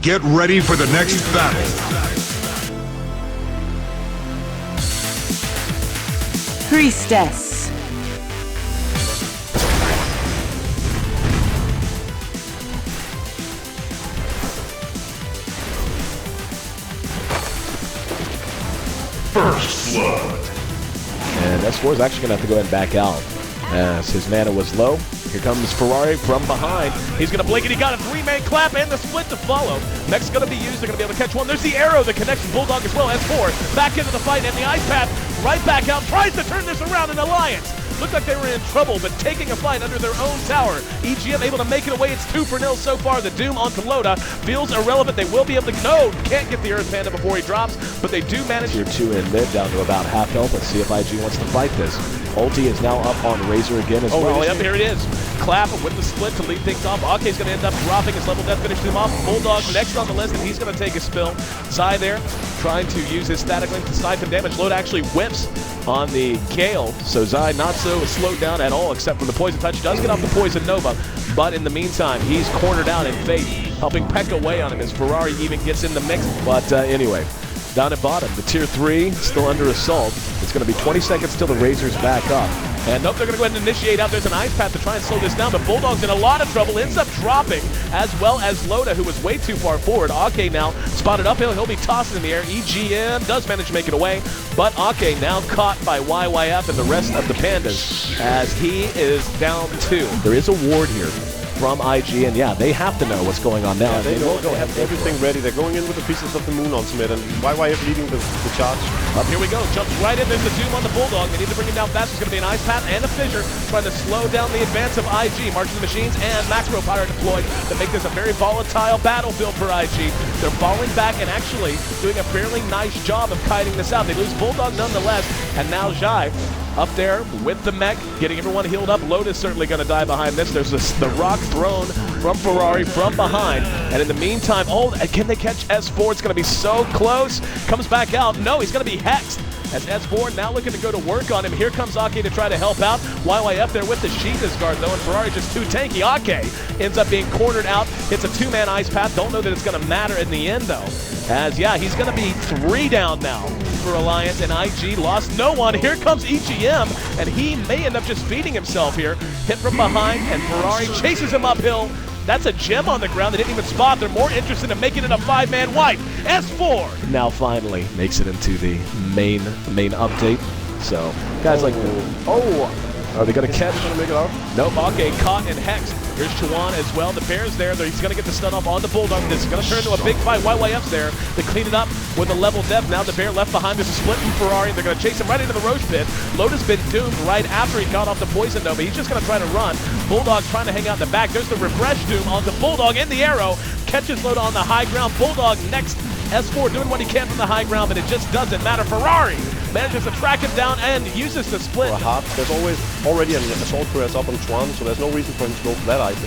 Get ready for the next battle. Priestess. First blood. And S4 is actually going to have to go ahead and back out as his mana was low. Here comes Ferrari from behind. He's going to blink, and he got a three-man clap and the split to follow. Mech's going to be used. They're going to be able to catch one. There's the arrow that connects Bulldog as well. S4 back into the fight, and the Ice Path right back out. Tries to turn this around in Alliance. Looked like they were in trouble, but taking a fight under their own tower. EGM able to make it away. It's 2-0 so far. The Doom onto Loda feels irrelevant. They will be able to no, can't get the Earth Panda before he drops, but they do manage. Tier 2 in mid, down to about half health. Let's see if IG wants to fight this. Ulti is now up on Razor again as well. Oh, yep, here it is. Clap with the split to lead things off. Ake's going to end up dropping his level death, finishing him off. Bulldog next on the list, and he's going to take a spill. Zai there, trying to use his static link to siphon damage. Loda actually whips on the Gale, so Zai not so slowed down at all, except for the Poison Touch. Does get off the Poison Nova, but in the meantime, he's cornered out in Fate, helping peck away on him as Ferrari even gets in the mix. But anyway, down at bottom, the Tier 3 still under assault. It's going to be 20 seconds till the Razor's back up. And nope, they're going to go ahead and initiate out. There's an Ice Path to try and slow this down, but Bulldog's in a lot of trouble, ends up dropping, as well as Loda, who was way too far forward. Ake now spotted uphill. He'll be tossed in the air. EGM does manage to make it away, but Ake now caught by YYF and the rest of the Pandas as he is down 2. There is a ward here from IG, and yeah, they have to know what's going on now. Yeah, they have everything ready. They're going in with the Pieces of the Moon ultimate, and YYF leading the charge. Up here we go. Jumps right in. There's the Doom on the Bulldog. They need to bring him down fast. It's going to be an Ice Path and a Fissure trying to slow down the advance of IG. March of the Machines and Macro Pyro deployed to make this a very volatile battlefield for IG. They're falling back and actually doing a fairly nice job of kiting this out. They lose Bulldog nonetheless, and now Zai up there with the mech, getting everyone healed up. Loda's certainly going to die behind this. There's the rock thrown from Ferrari from behind. And in the meantime, oh, can they catch S4? It's going to be so close. Comes back out. No, he's going to be hexed. As S4 now looking to go to work on him. Here comes Ake to try to help out. YYF there with the Sheethless Guard though, and Ferrari just too tanky. Ake ends up being cornered out. Hits a 2-man Ice Path. Don't know that it's going to matter in the end though. As yeah, he's going to be 3 down now for Alliance, and IG lost no one. Here comes EGM, and he may end up just feeding himself here. Hit from behind, and Ferrari chases him uphill. That's a gem on the ground they didn't even spot. They're more interested in making it a 5-man wipe. S4 now finally makes it into the main update. So guys like are they going to catch? Gonna make it out? Nope, Ake caught and hexed. Here's Chuan as well. The Bear's there. He's going to get the stun off on the Bulldog. This is going to turn into a big fight. YYF's there. They clean it up with a level dev. Now the Bear left behind. There's a split from Ferrari. They're going to chase him right into the Roche pit. Loda's been doomed right after he got off the Poison Nova. He's just going to try to run. Bulldog's trying to hang out in the back. There's the refresh Doom on the Bulldog in the arrow. Catches Loda on the high ground. Bulldog next. S4 doing what he can from the high ground, but it just doesn't matter. Ferrari manages to track him down and uses the split. There's already an assault press up on Chuan, so there's no reason for him to go for that item.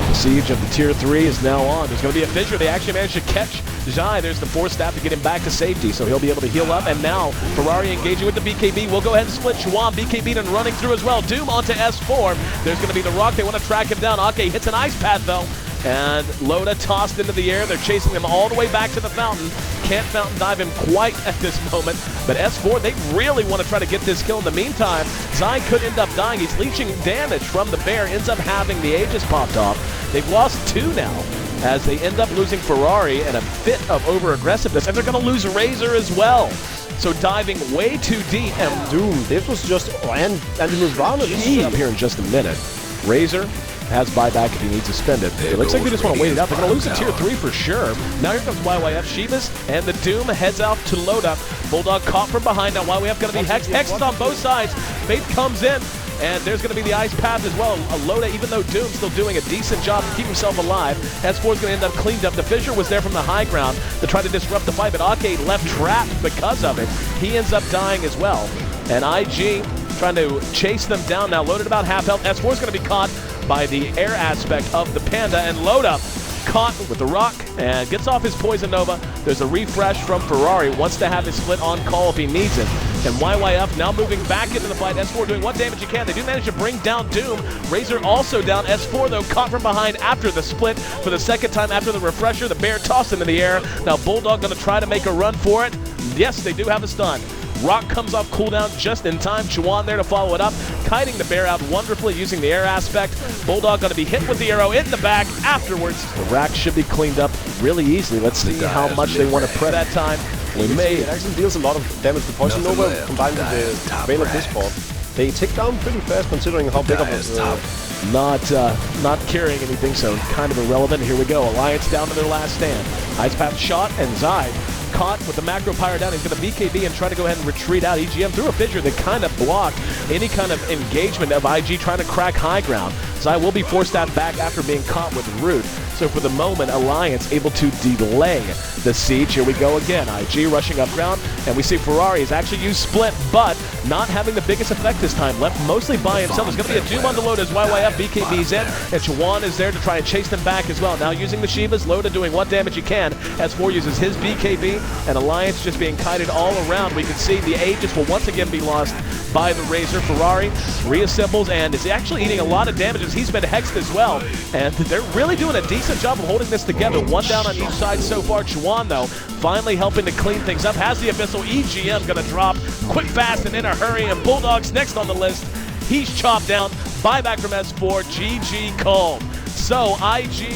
The siege of the Tier 3 is now on. There's going to be a Fissure. They actually managed to catch Zai. There's the Force Staff to get him back to safety, so he'll be able to heal up. And now Ferrari engaging with the BKB. We'll go ahead and split Chuan. BKB and running through as well. Doom onto S4. There's going to be the Rock. They want to track him down. Ake hits an Ice Path though. And Loda tossed into the air. They're chasing him all the way back to the fountain. Can't fountain dive him quite at this moment. But S4, they really want to try to get this kill. In the meantime, Zai could end up dying. He's leeching damage from the Bear. Ends up having the Aegis popped off. They've lost 2 now as they end up losing Ferrari in a fit of over-aggressiveness. And they're going to lose Razor as well. So diving way too deep. And Doom, this was just... and he moves around up here in just a minute. Razor has buyback if he needs to spend it. It looks like they just want to wait it out. They're going to lose a Tier 3 for sure. Now here comes YYF. Shivas and the Doom heads out to Loda. Bulldog caught from behind. Now YYF going to be hexed. Hexed on both sides. Fate comes in. And there's going to be the Ice Path as well. Loda, even though Doom's still doing a decent job to keep himself alive, S4's going to end up cleaned up. The Fissure was there from the high ground to try to disrupt the fight, but Ake left trapped because of it. He ends up dying as well. And IG trying to chase them down now. Loaded about half health. S4's going to be caught by the air aspect of the Panda, and Loda caught with the rock and gets off his Poison Nova. There's a refresh from Ferrari, wants to have his split on call if he needs it. And YYF now moving back into the fight. S4 doing what damage he can. They do manage to bring down Doom. Razor also down. S4 though caught from behind after the split for the second time after the refresher. The bear tossed him in the air. Now Bulldog gonna try to make a run for it. Yes, they do have a stun. Rock comes off cooldown just in time. Chuan there to follow it up, kiting the bear out wonderfully using the air aspect. Bulldog going to be hit with the arrow in the back afterwards. The rack should be cleaned up really easily. Let's see how much they want to press that time. It actually deals a lot of damage to Poison Nova combined with the Veil of Discord. They take down pretty fast considering how big of a... Not carrying anything, so kind of irrelevant. Here we go. Alliance down to their last stand. Ice Path shot and Zai caught with the macro pyre down. He's going to BKB and try to go ahead and retreat out. EGM through a fissure that kind of blocked any kind of engagement of IG trying to crack high ground. Zai will be forced out back after being caught with Root. So for the moment, Alliance able to delay the siege. Here we go again. IG rushing up ground, and we see Ferrari has actually used Split, but not having the biggest effect this time. Left mostly by himself. There's going to be a Doom on the load as YYF BKB's in, and Chuan is there to try and chase them back as well. Now using the Shivas, Loda doing what damage he can. S4 uses his BKB, and Alliance just being kited all around. We can see the Aegis will once again be lost by the Razor. Ferrari reassembles and is actually eating a lot of damage as he's been hexed as well. And they're really doing a decent job of holding this together. One down on each side so far. Chuan, though, finally helping to clean things up. Has the Abyssal. EGM going to drop quick, fast, and in a hurry. And Bulldog's next on the list. He's chopped down. Buyback from S4. GG called. So IG